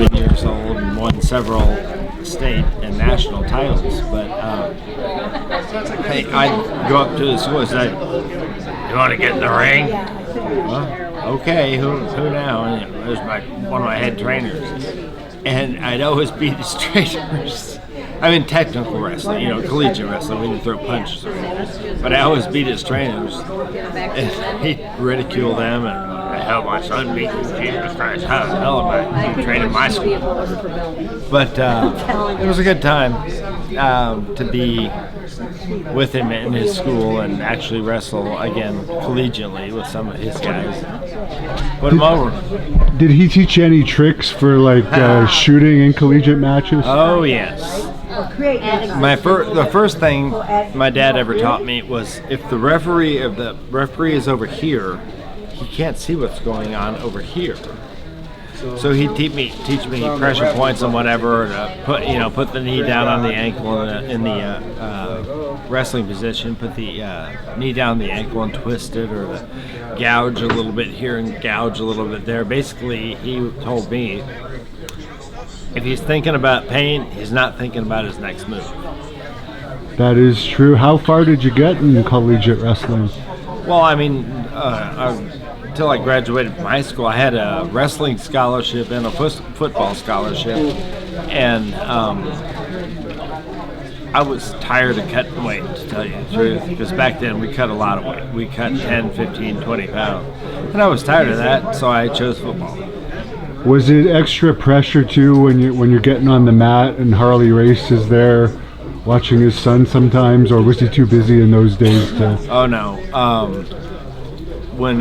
11 years old and won several state and national titles. But hey, I'd go up to the school and say, "You want to get in the ring?" Well, okay, who now? And it was one of my head trainers, and I'd always beat his trainers. I mean, technical wrestling, collegiate wrestling. We didn't throw punches or anything, but I always beat his trainers, and he'd ridicule them and. Hell, my son beat Jesus Christ. How the hell am I training my school? But it was a good time to be with him in his school and actually wrestle again collegiately with some of his guys. Put him over. Did he teach you any tricks for shooting in collegiate matches? Oh yes. The first thing my dad ever taught me was if the referee is over here, he can't see what's going on over here. So he'd teach me pressure points and whatever, to put the knee down on the ankle in the wrestling position, put the knee down the ankle and twist it, or to gouge a little bit here and gouge a little bit there. Basically, he told me if he's thinking about pain, he's not thinking about his next move. That is true. How far did you get in collegiate wrestling? Well, I mean, until I graduated from high school, I had a wrestling scholarship and a football scholarship, and I was tired of cutting weight, to tell you the truth, because back then we cut a lot of weight. We cut 10, 15, 20 pounds, and I was tired of that, so I chose football. Was it extra pressure, too, when you're getting on the mat and Harley Race is there watching his son sometimes, or was he too busy in those days to... Oh, no. When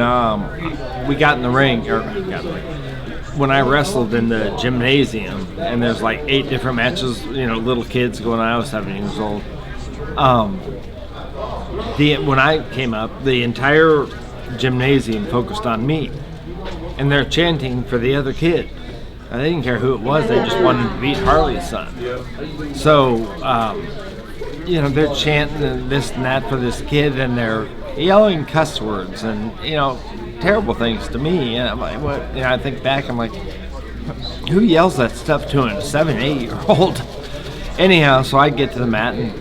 we got in the ring, when I wrestled in the gymnasium, and there's like 8 different matches, little kids going on, I was 7 years old. When I came up, the entire gymnasium focused on me, and they're chanting for the other kid. They didn't care who it was, they just wanted to beat Harley's son. So, they're chanting this and that for this kid, and they're yelling cuss words and, terrible things to me. And I'm like, what? I think back, I'm like, who yells that stuff to a 7, 8-year-old? Anyhow, so I'd get to the mat, and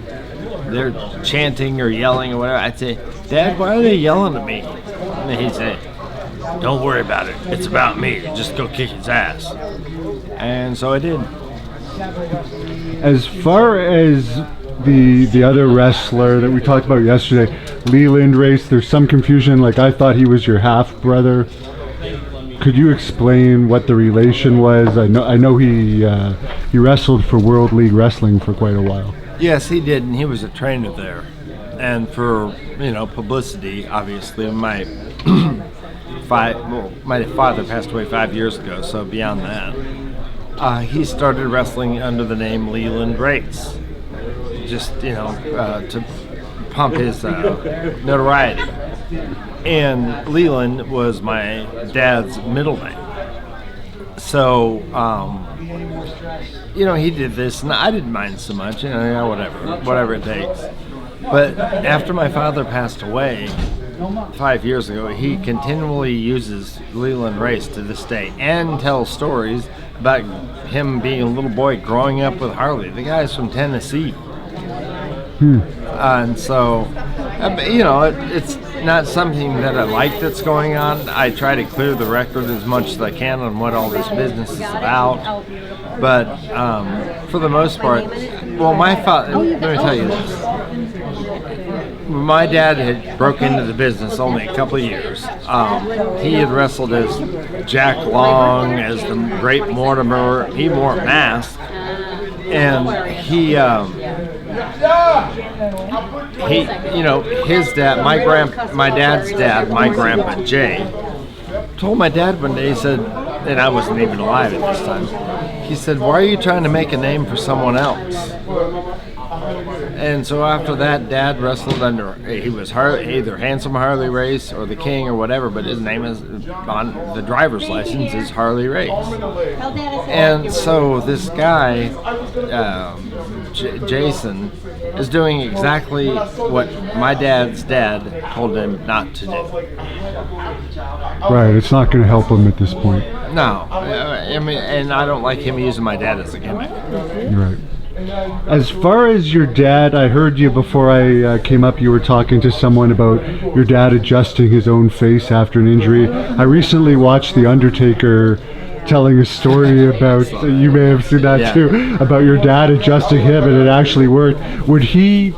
they're chanting or yelling or whatever. I'd say, Dad, why are they yelling at me? And he'd say, don't worry about it. It's about me. Just go kick his ass. And so I did. As far as the other wrestler that we talked about yesterday, Leland Race, there's some confusion. I thought he was your half-brother. Could you explain what the relation was? I know he wrestled for World League Wrestling for quite a while. Yes, he did, and he was a trainer there. And for, publicity, obviously, my father passed away 5 years ago, so beyond that, he started wrestling under the name Leland Race, just to pump his notoriety. And Leland was my dad's middle name, so he did this, and I didn't mind so much, whatever it takes. But after my father passed away 5 years ago, he continually uses Leland Race to this day and tells stories about him being a little boy growing up with Harley. The guy's from Tennessee. And so, it's not something that I like that's going on. I try to clear the record as much as I can on what all this business is about. But for the most part, my father, let me tell you this. My dad had broke into the business only a couple of years. He had wrestled as Jack Long, as the Great Mortimer. He wore a mask, and his dad, my dad's dad, my grandpa Jay, told my dad one day, he said, and I wasn't even alive at this time, he said, why are you trying to make a name for someone else? And so after that, Dad wrestled under, he was either Handsome Harley Race or the King or whatever, but his name is, on the driver's license, is Harley Race. And so this guy, Jason, is doing exactly what my dad's dad told him not to do. Right, it's not going to help him at this point. No, I mean, and I don't like him using my dad as a gimmick. Right. As far as your dad, I heard you before I came up, you were talking to someone about your dad adjusting his own face after an injury. I recently watched The Undertaker telling a story about, you may have seen that too, about your dad adjusting him, and it actually worked. Would he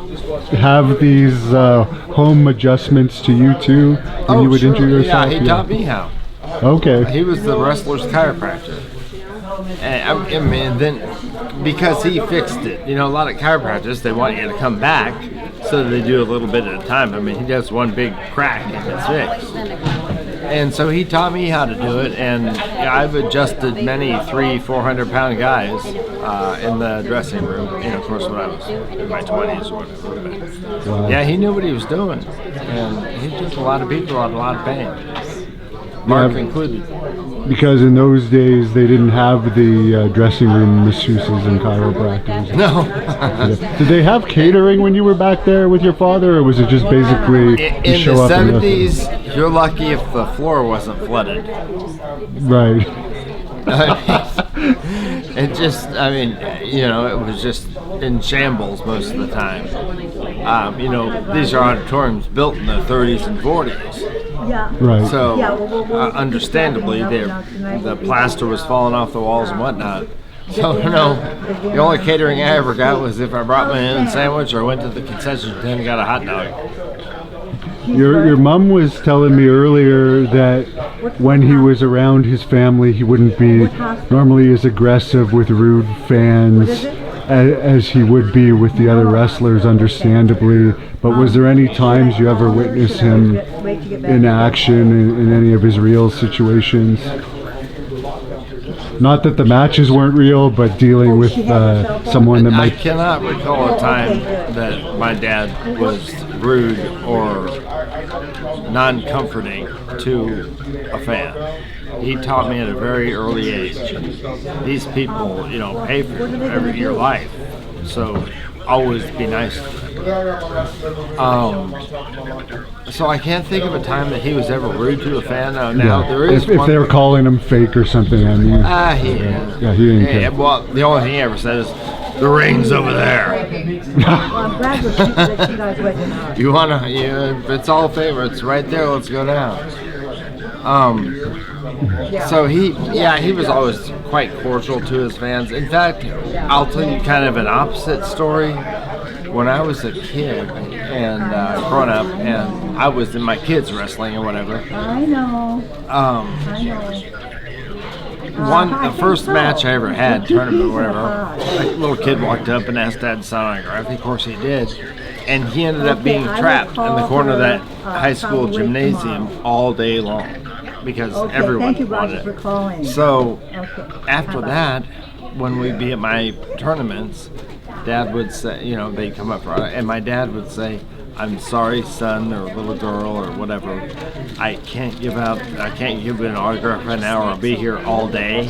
have these home adjustments to you too when you would injure yourself? Yeah, he taught me how. Okay. He was the wrestler's chiropractor. And I mean, then because he fixed it, you know, a lot of chiropractors, they want you to come back, so they do a little bit at a time. I mean, he does one big crack and it's fixed. And so he taught me how to do it, and I've adjusted many 300-400 pound guys in the dressing room. You know, of course, when I was in my 20s or whatever. Wow. Yeah, he knew what he was doing, and he took a lot of people out of a lot of pain, Mark included. Because in those days they didn't have the dressing room masseuses and chiropractors. No. Did they have catering when you were back there with your father, or was it just basically In show the up? 70s, you're lucky if the floor wasn't flooded. Right. It just, I mean, you know, it was just in shambles most of the time. You know, these are auditoriums built in the 30s and 40s. Yeah. Right. So, understandably, the plaster was falling off the walls and whatnot. So, you know, the only catering I ever got was if I brought my own sandwich or went to the concession stand and got a hot dog. Your mom was telling me earlier that when he was around his family, he wouldn't be normally as aggressive with rude fans as he would be with the other wrestlers, understandably. But was there any times you ever witnessed him in action in any of his real situations? Not that the matches weren't real, but dealing with someone that I might... cannot recall a time that my dad was rude or non-comforting to a fan. He taught me at a very early age. These people, you know, pay for your life, so always be nice to them. So I can't think of a time that he was ever rude to a fan. Now there is if they were calling him fake or something, I mean. He didn't care. Well, the only thing he ever said is, "The ring's over there." I'm glad that you guys went in ours. You wanna? If it's all favorites, right there. Let's go down. So he was always quite cordial to his fans. In fact, I'll tell you kind of an opposite story. When I was a kid and growing up, and I was in my kids wrestling or whatever. I know. The first match I ever had, tournament or whatever, a little kid walked up and asked Dad to sign an autograph. Of course he did. And he ended up being trapped in the corner of that high school gymnasium all day long because everyone wanted it. So after that, when we'd be at my tournaments, Dad would say, you know, they'd come up for, and my dad would say, "I'm sorry, son, or little girl, or whatever. I can't give you an autograph right now, or I'll be here all day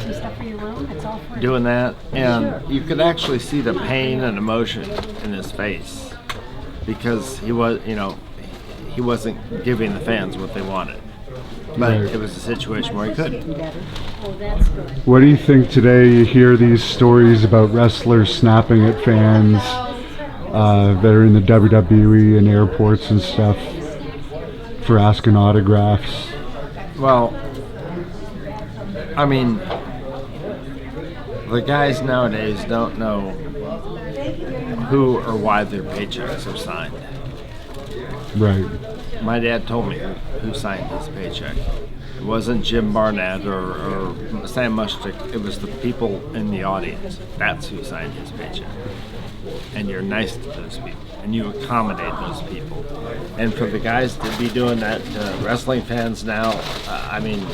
doing that." And you could actually see the pain and emotion in his face because he wasn't giving the fans what they wanted. But it was a situation where he couldn't. What do you think today? You hear these stories about wrestlers snapping at fans that are in the WWE and airports and stuff for asking autographs. Well, I mean, the guys nowadays don't know who or why their paychecks are signed. Right. My dad told me who signed his paycheck. It wasn't Jim Barnett or Sam Mushtick. It was the people in the audience. That's who signed his paycheck. And you're nice to those people, and you accommodate those people. And for the guys to be doing that to wrestling fans now, I mean,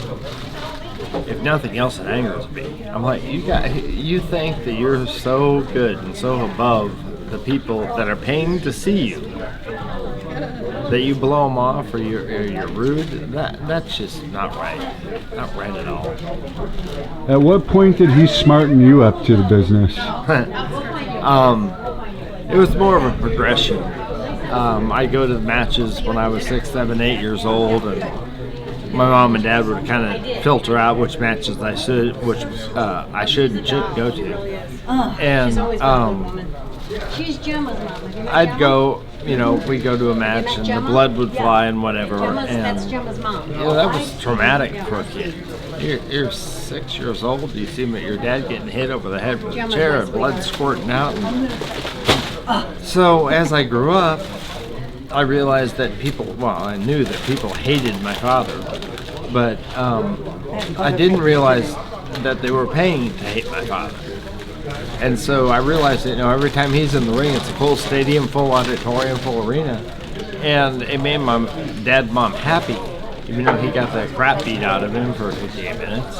if nothing else, it angers me. I'm like, you think that you're so good and so above the people that are paying to see you, that you blow them off or you're rude? That's just not right. Not right at all. At what point did he smarten you up to the business? It was more of a progression. I'd go to the matches when I was 6, 7, 8 years old, and my mom and dad would kind of filter out which matches I should and shouldn't go to. And I'd go, we'd go to a match and the blood would fly and whatever. And that was traumatic for a kid. You're 6 years old, you see your dad getting hit over the head with a chair and blood squirting out. So as I grew up, I realized that I knew that people hated my father, but I didn't realize that they were paying to hate my father. And so I realized that, every time he's in the ring, it's a full stadium, full auditorium, full arena, and it made my dad and mom happy, even though he got the crap beat out of him for 58 minutes.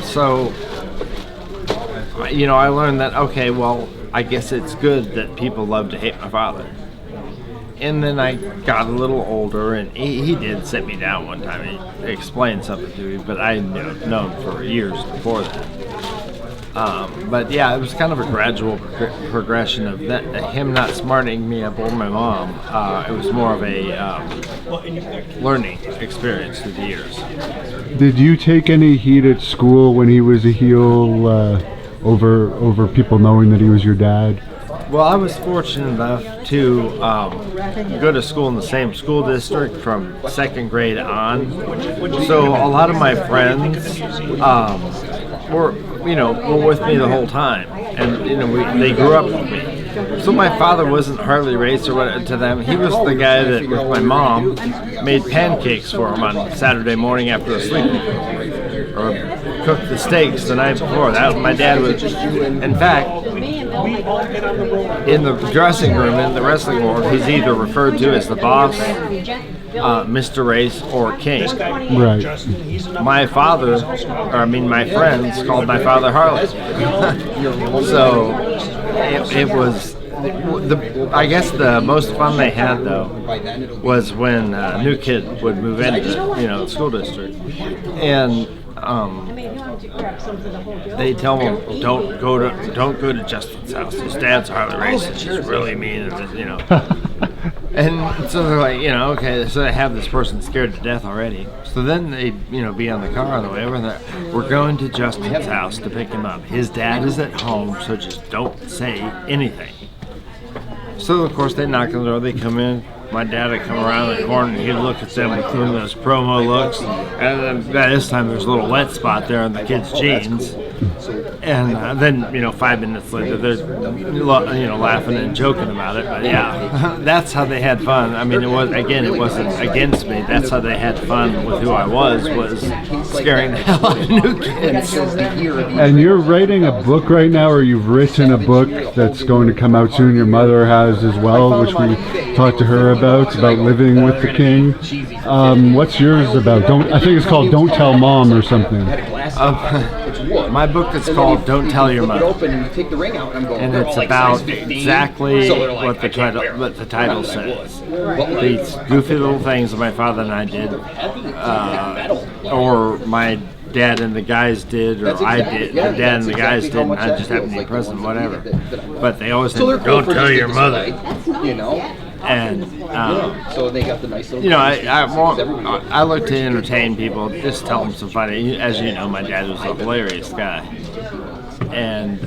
So I learned that, okay, well, I guess it's good that people love to hate my father. And then I got a little older, and he did sit me down one time. He explained something to me, but I had known for years before that. But yeah, it was kind of a gradual progression of him not smarting me up or my mom. It was more of a learning experience through the years. Did you take any heat at school when he was a heel over people knowing that he was your dad? Well, I was fortunate enough to go to school in the same school district from 2nd grade on. So a lot of my friends were with me the whole time, and they grew up with me. So my father wasn't Harley race or what to them. He was the guy that with my mom made pancakes for him on Saturday morning after a sleepover, or cooked the steaks the night before. That my dad was. In fact, in the dressing room in the wrestling world, he's either referred to as the boss, Mr. Race, or King. Right. My friends called my father Harley. So it was. I guess the most fun they had though was when a new kid would move into the school district, and they tell him don't go to Justin's house. His dad's Harley racing. She's really mean, and so they're like, okay. So they have this person scared to death already. So then they, be on the car on the way over there. We're going to Justin's house to pick him up. His dad is at home, so just don't say anything. So of course they knock on the door. They come in. My dad would come around the corner and he'd look at them with those promo looks. And then by this time there's a little wet spot there on the kid's jeans. And then 5 minutes later they're laughing and joking about it. But yeah, that's how they had fun. I mean, it wasn't against me. That's how they had fun with who I was scaring the hell out of new kids. And you're writing a book right now, or you've written a book that's going to come out soon. Your mother has as well, which we talked to her about living with the king. What's yours about? I think it's called Don't Tell Mom or something. My book is called Don't Tell Your Mother, and it's about exactly what the title says. These goofy little things that my father and I did, or my dad and the guys did, or I did, the dad and the guys did, and I just happened to be present, whatever. But they always said, don't tell your mother. And so they got the nice little. I look to entertain people, just tell them some funny. As you know, my dad was a hilarious guy, and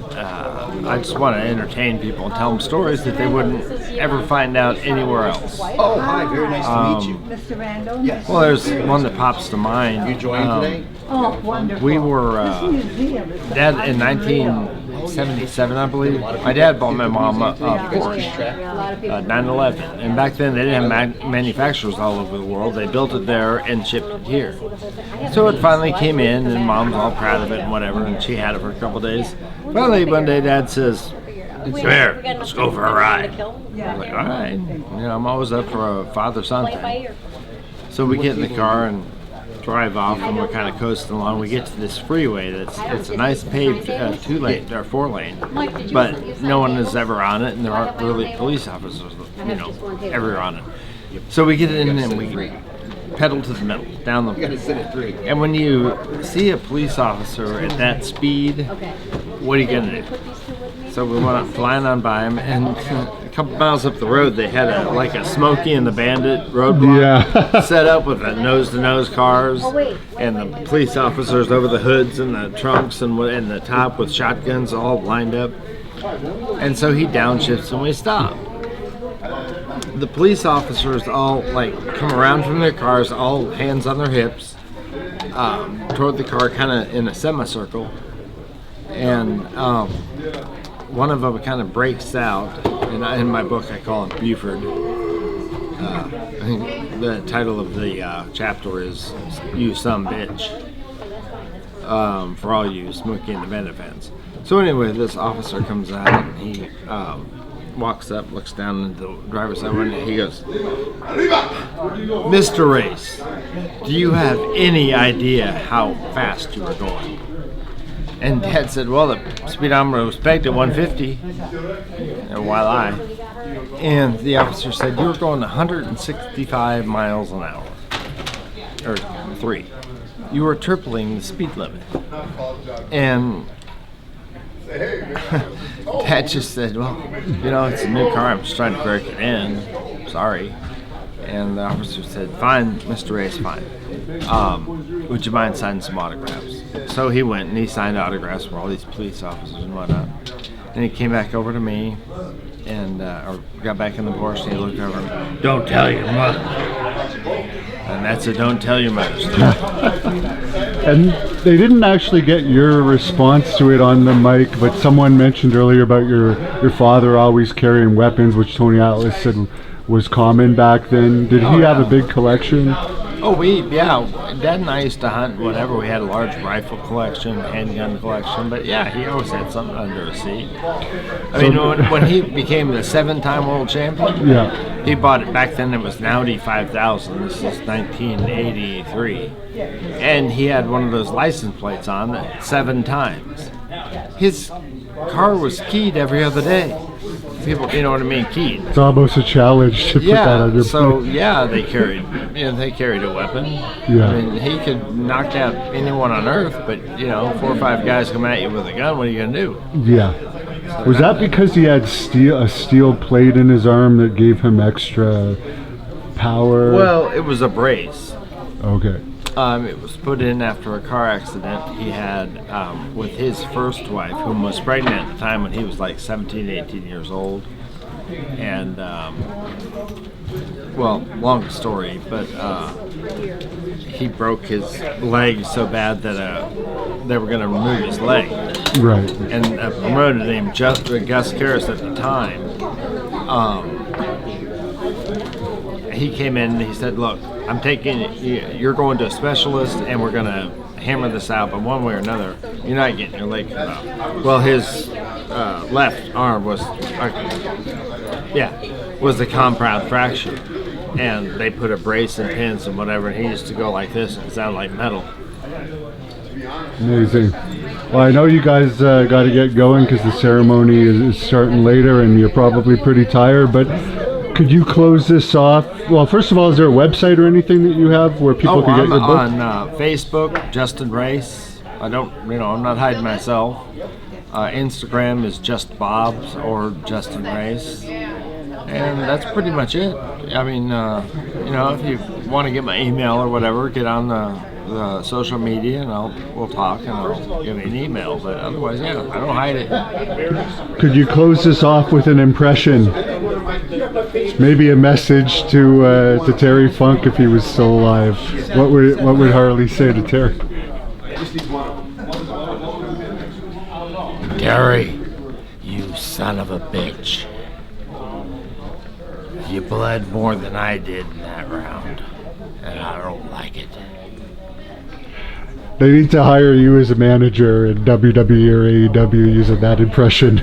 I just want to entertain people and tell them stories that they wouldn't ever find out anywhere else. Oh, hi, very nice to meet you. Mr. Randall? Yes. Well, there's one that pops to mind. You joined today? Oh, wonderful. We were Dad in 1977, I believe. My dad bought my mom a Porsche 911, and back then they didn't have manufacturers all over the world. They built it there and shipped it here. So it finally came in, and Mom's all proud of it and whatever, and she had it for a couple days. Finally, one day Dad says, "Come here, let's go for a ride." I was like, all right. I'm always up for a father-son thing. So we get in the car and drive off, and we're kind of coasting along. We get to this freeway it's a nice paved 2-lane or 4-lane, but no one is ever on it, and there aren't really police officers, ever on it. So we get in and we pedal to the middle. down You gotta the. sit at 3. And when you see a police officer at that speed, what are you gonna do? So we went up flying on by him, and a couple miles up the road, they had a Smokey and the Bandit roadblock Yeah. set up with the nose-to-nose cars, and the police officers over the hoods and the trunks and the top with shotguns all lined up. And so he downshifts and we stop. The police officers all come around from their cars, all hands on their hips, toward the car, kind of in a semicircle, and one of them kind of breaks out, and in my book I call him Buford. I think the title of the chapter is "You Some Bitch," for all you Smokey and the Bandit fans. So anyway, this officer comes out and he walks up, looks down into the driver's side window, and he goes, "Mr. Race, do you have any idea how fast you were going?" And Dad said, "Well, the speedometer was pegged at 150, while and the officer said, "You were going 165 miles an hour, or 3. You were tripling the speed limit." And Dad just said, "Well, it's a new car. I'm just trying to break it in. Sorry." And the officer said, "Fine, Mr. Race, fine. Would you mind signing some autographs?" So he went and he signed autographs for all these police officers and whatnot. And he came back over to me and or got back in the Porsche and he looked over and, "Don't tell your mother." And that's a "don't tell your mother" story. And they didn't actually get your response to it on the mic, but someone mentioned earlier about your father always carrying weapons, which Tony Atlas said was common back then. Did he have a big collection? Oh, Dad and I used to hunt whenever we had a large rifle collection, handgun collection, but yeah, he always had something under his seat. I mean, when he became the 7-time world champion, Yeah. he bought it, back then it was an Audi 5000, this is 1983, and he had one of those license plates on it 7 times. His car was keyed every other day. People, you know what I mean, keyed. It's almost a challenge to put that on your so plate. yeah, they carried a weapon. Yeah. I mean, he could knock out anyone on earth, but 4 or 5 guys come at you with a gun. What are you gonna do? Yeah. Was that because he had a steel plate in his arm that gave him extra power? Well, it was a brace. Okay. It was put in after a car accident he had with his first wife, whom was pregnant at the time when he was like 17, 18 years old. And, long story, but he broke his leg so bad that they were going to remove his leg. Right. And a promoter named Gus Karras at the time, he came in and he said, "Look, you're going to a specialist and we're going to hammer this out, but one way or another, you're not getting your leg cut off." Well, his left arm was a compound fracture, and they put a brace and pins and whatever, and he used to go like this and it sounded like metal. Amazing. Well, I know you guys got to get going because the ceremony is starting later and you're probably pretty tired, but could you close this off? Well, first of all, is there a website or anything that you have where people can get your book? I'm on Facebook, Justin Race. I'm not hiding myself. Instagram is Just Bob's or Justin Race. And that's pretty much it. I mean, if you want to get my email or whatever, get on the social media and we'll talk and I'll give you an email. But otherwise, I don't hide it. Could you close this off with an impression? Maybe a message to Terry Funk if he was still alive. What would Harley say to Terry? "Terry, you son of a bitch. You bled more than I did in that round, and I don't like it." They need to hire you as a manager in WWE or AEW using that impression.